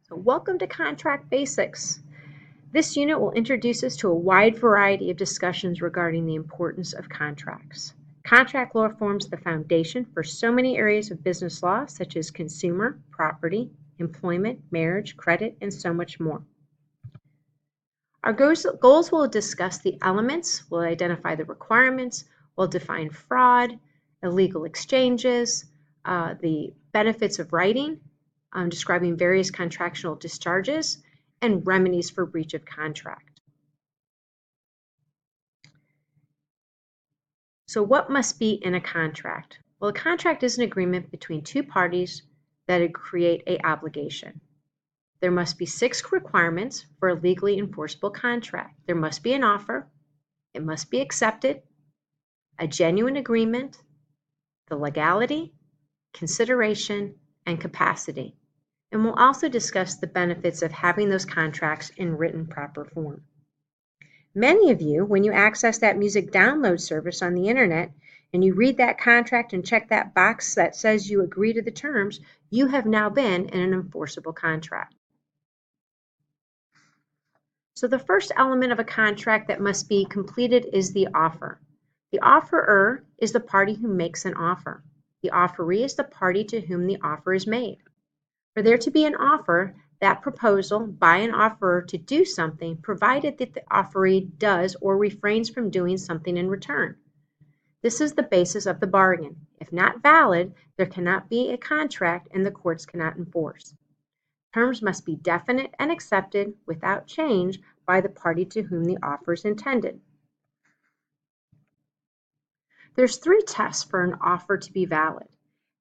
So welcome to Contract Basics. This unit will introduce us to a wide variety of discussions regarding the importance of contracts. Contract law forms the foundation for so many areas of business law, such as consumer, property, employment, marriage, credit, and so much more. Our goals will discuss the elements, we'll identify the requirements, we'll define fraud, illegal exchanges, the benefits of writing, describing various contractual discharges, and remedies for breach of contract. So what must be in a contract? Well, a contract is an agreement between two parties that create an obligation. There must be 6 requirements for a legally enforceable contract. There must be an offer, it must be accepted, a genuine agreement, the legality, consideration, and capacity. And we'll also discuss the benefits of having those contracts in written proper form. Many of you, when you access that music download service on the internet and you read that contract and check that box that says you agree to the terms, you have now been in an enforceable contract. So the first element of a contract that must be completed is the offer. The offerer is the party who makes an offer. The offeree is the party to whom the offer is made. For there to be an offer, that proposal by an offerer to do something, provided that the offeree does or refrains from doing something in return. This is the basis of the bargain. If not valid, there cannot be a contract and the courts cannot enforce. Terms must be definite and accepted without change by the party to whom the offer is intended. There's 3 tests for an offer to be valid.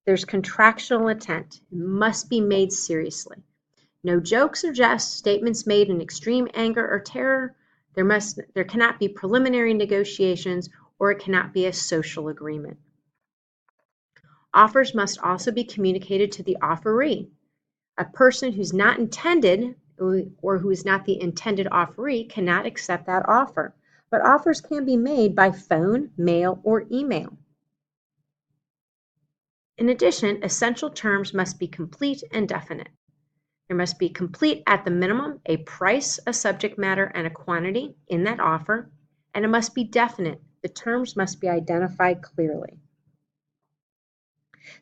There's contractual intent. It must be made seriously. No jokes or jests, statements made in extreme anger or terror. There cannot be preliminary negotiations, or it cannot be a social agreement. Offers must also be communicated to the offeree. A person who's not intended or who is not the intended offeree cannot accept that offer. But offers can be made by phone, mail, or email. In addition, essential terms must be complete and definite. There must be complete at the minimum, a price, a subject matter, and a quantity in that offer, and it must be definite. The terms must be identified clearly.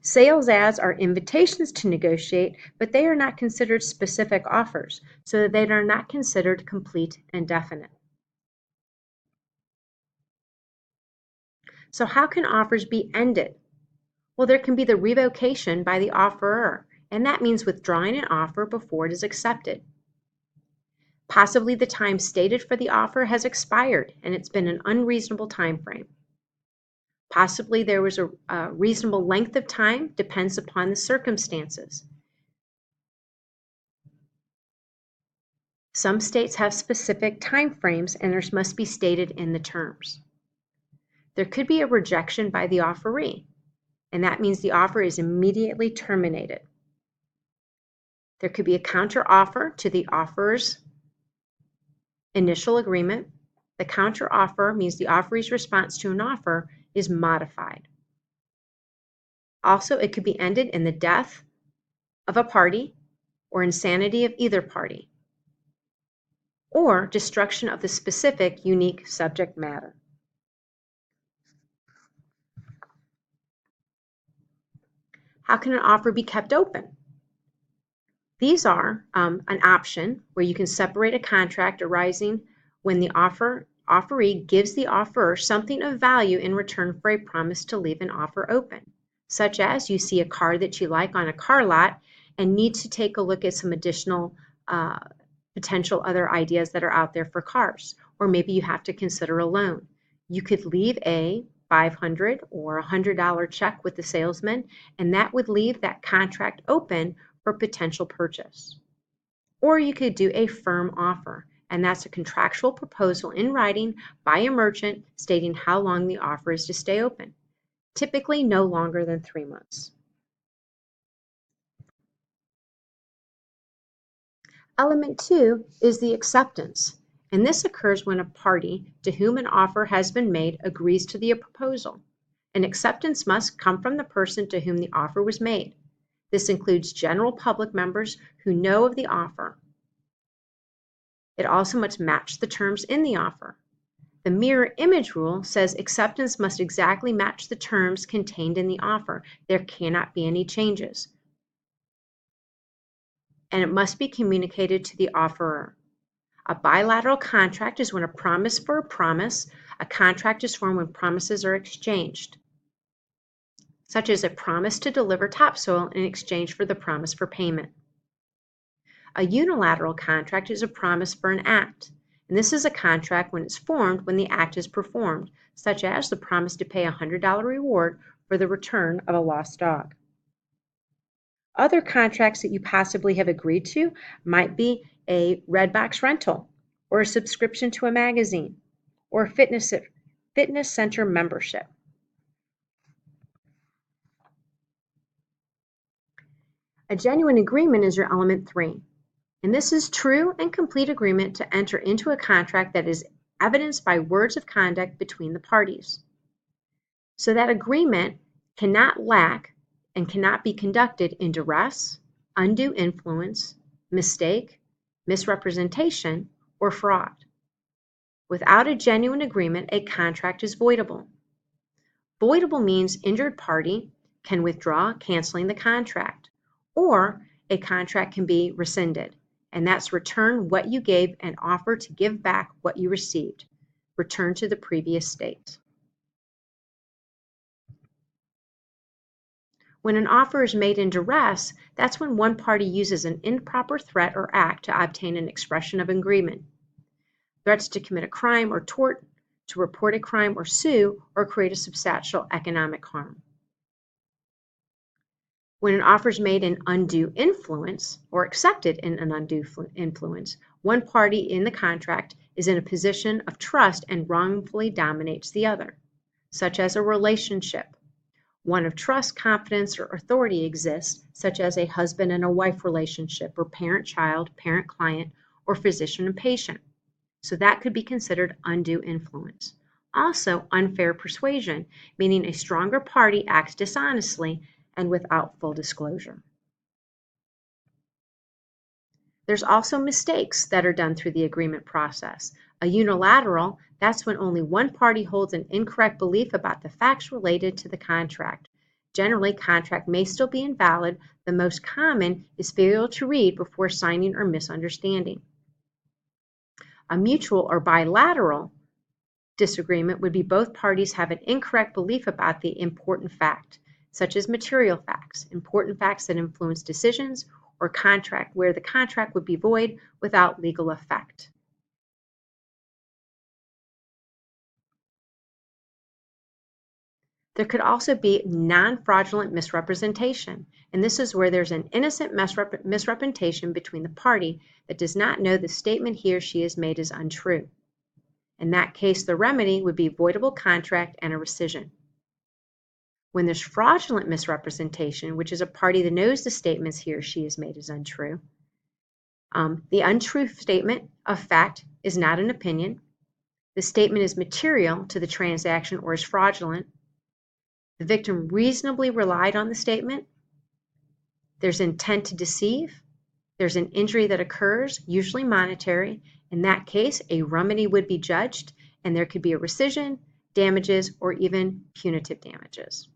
Sales ads are invitations to negotiate, but they are not considered specific offers, so they are not considered complete and definite. So how can offers be ended? Well, there can be the revocation by the offerer, and that means withdrawing an offer before it is accepted. Possibly the time stated for the offer has expired and it's been an unreasonable time frame. Possibly there was a reasonable length of time, depends upon the circumstances. Some states have specific time frames and theirs must be stated in the terms. There could be a rejection by the offeree, and that means the offer is immediately terminated. There could be a counteroffer to the offeror's initial agreement. The counteroffer means the offeree's response to an offer is modified. Also, it could be ended in the death of a party or insanity of either party, or destruction of the specific unique subject matter. How can an offer be kept open? These are an option where you can separate a contract arising when the offeree gives the offerer something of value in return for a promise to leave an offer open, such as you see a car that you like on a car lot and need to take a look at some additional potential other ideas that are out there for cars, or maybe you have to consider a loan. You could leave a $500 or $100 check with the salesman, and that would leave that contract open for potential purchase. Or you could do a firm offer, and that's a contractual proposal in writing by a merchant stating how long the offer is to stay open, typically no longer than 3 months. Element 2 is the acceptance, and this occurs when a party to whom an offer has been made agrees to the proposal. An acceptance must come from the person to whom the offer was made. This includes general public members who know of the offer. It also must match the terms in the offer. The mirror image rule says acceptance must exactly match the terms contained in the offer. There cannot be any changes. And it must be communicated to the offerer. A bilateral contract is when a promise for a promise. A contract is formed when promises are exchanged, such as a promise to deliver topsoil in exchange for the promise for payment. A unilateral contract is a promise for an act, and this is a contract when it's formed when the act is performed, such as the promise to pay a $100 reward for the return of a lost dog. Other contracts that you possibly have agreed to might be a Redbox rental, or a subscription to a magazine, or a fitness center membership. A genuine agreement is your element 3, and this is true and complete agreement to enter into a contract that is evidenced by words of conduct between the parties. So that agreement cannot lack and cannot be conducted in duress, undue influence, mistake, misrepresentation, or fraud. Without a genuine agreement, a contract is voidable. Voidable means injured party can withdraw, canceling the contract, or a contract can be rescinded, and that's return what you gave and offer to give back what you received. Return to the previous state. When an offer is made in duress, that's when one party uses an improper threat or act to obtain an expression of agreement. Threats to commit a crime or tort, to report a crime or sue, or create a substantial economic harm. When an offer is made in undue influence or accepted in an undue influence, one party in the contract is in a position of trust and wrongfully dominates the other, such as a relationship. One of trust, confidence, or authority exists, such as a husband and a wife relationship, or parent-child, parent-client, or physician and patient. So that could be considered undue influence. Also, unfair persuasion, meaning a stronger party acts dishonestly and without full disclosure. There's also mistakes that are done through the agreement process. A unilateral, that's when only one party holds an incorrect belief about the facts related to the contract. Generally, contract may still be invalid. The most common is failure to read before signing or misunderstanding. A mutual or bilateral disagreement would be both parties have an incorrect belief about the important fact, such as material facts, important facts that influence decisions, or contract where the contract would be void without legal effect. There could also be non-fraudulent misrepresentation, and this is where there's an innocent misrepresentation between the party that does not know the statement he or she has made is untrue. In that case, the remedy would be voidable contract and a rescission. When there's fraudulent misrepresentation, which is a party that knows the statements he or she has made is untrue, the untrue statement of fact is not an opinion. The statement is material to the transaction or is fraudulent. The victim reasonably relied on the statement. There's intent to deceive. There's an injury that occurs, usually monetary. In that case, a remedy would be judged, and there could be a rescission, damages, or even punitive damages.